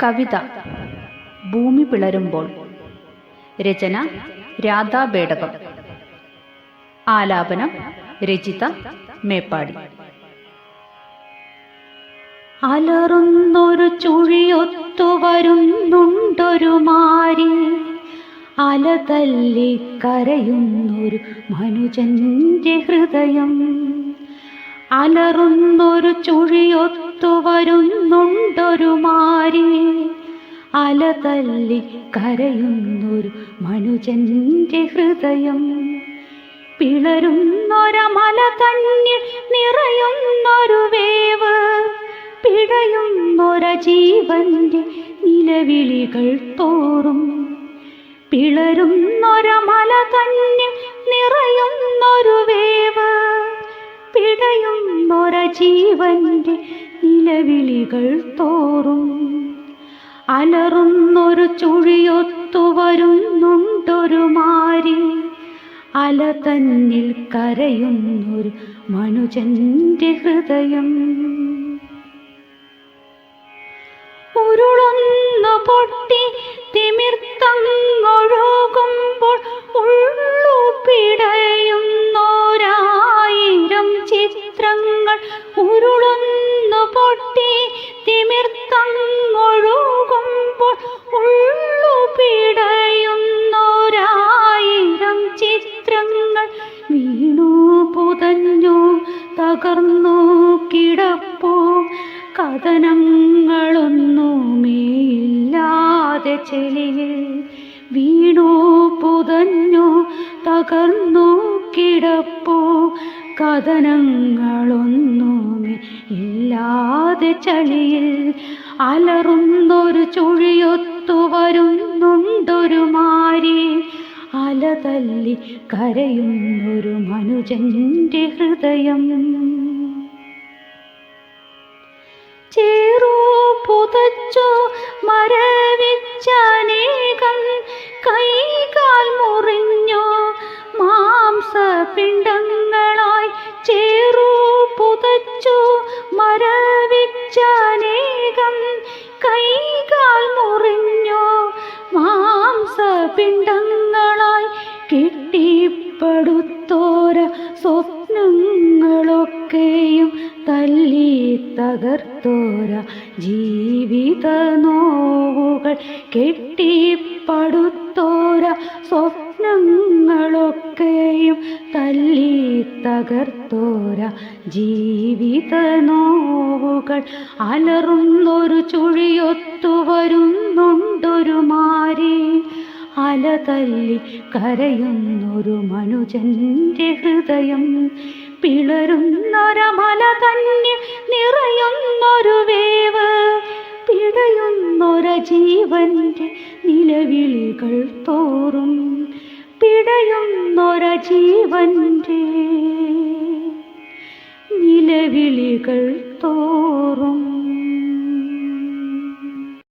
കവിത ഭൂമി പിളരുമ്പോൾ. രചന രാധാ ബേടകം. ആലാപനം രചിത മേപ്പാടി. അലറുന്നൊരു ചുഴിയൊത്തു വരുന്നുണ്ടൊരു മാരി, അലതല്ലി കരയുന്നൊരു മനുജന്റെ ഹൃദയം. അലറുന്നൊരു ചുഴിയൊത്തു വരുന്നുണ്ടൊരു മാരി, അലതല്ലി കരയുന്നൊരു മനുജന്റെ ഹൃദയം. പിളരുന്നൊരമല തന്നിൽ നിറയുന്നൊരു വേവ്, പിടയുന്നൊര ജീവന്റെ നിലവിളികൾ തോറും. പിളരുന്നൊരമല തന്നിൽ നിറയുന്നൊരു വേവ്, പിടയുന്നൊര ജീവന്റെ നിലവിളികൾ തോറും. അലറുന്നൊരു ചുഴിയൊത്തു വരുന്നുണ്ടൊരു മാരി, അല തന്നിൽ കരയുന്നൊരു മനുജന്റെ ഹൃദയം. ഉരുളൊന്നു പൊട്ടി തിമിർത്തങ്ങൊഴുകുമ്പോൾ ഉള്ളു പിടയുന്നോരായിരം ചിത്രങ്ങൾ. ഉരുളൊന്നു പൊട്ടി തിമിർത്തങ്ങൊഴുകുമ്പോൾ ഉള്ളു പിടയുന്നോരായിരം ചിത്രങ്ങൾ. വീണു പുതഞ്ഞു തകർന്നു കിടപ്പൂ കഥനങ്ങളൊന്നുമേയില്ലാതെ ചെളിയിൽ. വീണു പുതഞ്ഞു തകർന്നു കിടപ്പൂ കഥനങ്ങളൊന്നുമേ ഇല്ലാതെ ചളിയിൽ. അലറുന്നൊരു ചുഴിയൊത്തു വരുന്നുണ്ടൊരു മാരി, അലതല്ലി കരയുന്നൊരു മനുജന്റെ ഹൃദയം. ചേറു പുതച്ചു മരവിച്ചനേകം കൈകാൽ മുറിഞ്ഞു മാംസപിണ്ഡങ്ങളായി. ചേറു പുതച്ചു മരവിച്ചനേകം കൈകാൽ മുറിഞ്ഞു മാംസപിണ്ഡങ്ങളായി. കെട്ടിപ്പടുത്തോര സ്വപ്നങ്ങളൊക്കെയും തല്ലി തകർത്തോര ജീവിത നോവുകൾ. കെട്ടിപ്പടുത്തോര സ്വപ്നങ്ങളൊക്കെയും തല്ലി തകർത്തോര ജീവിത നോവുകൾ. അലറുന്നൊരു ചുഴിയൊത്തു വരുന്നുണ്ടൊരു മാരി, അലതല്ലി കരയുന്നൊരു മനുജന്റെ ഹൃദയം. പിളരുന്നൊരമല തന്നിൽ നിറയുന്നൊരു വേവ്, പിടയുന്നൊര ജീവന്റെ നിലവിളികൾ തോറും. പിടയുന്നൊര ജീവന്റെ നിലവിളികൾ തോറും.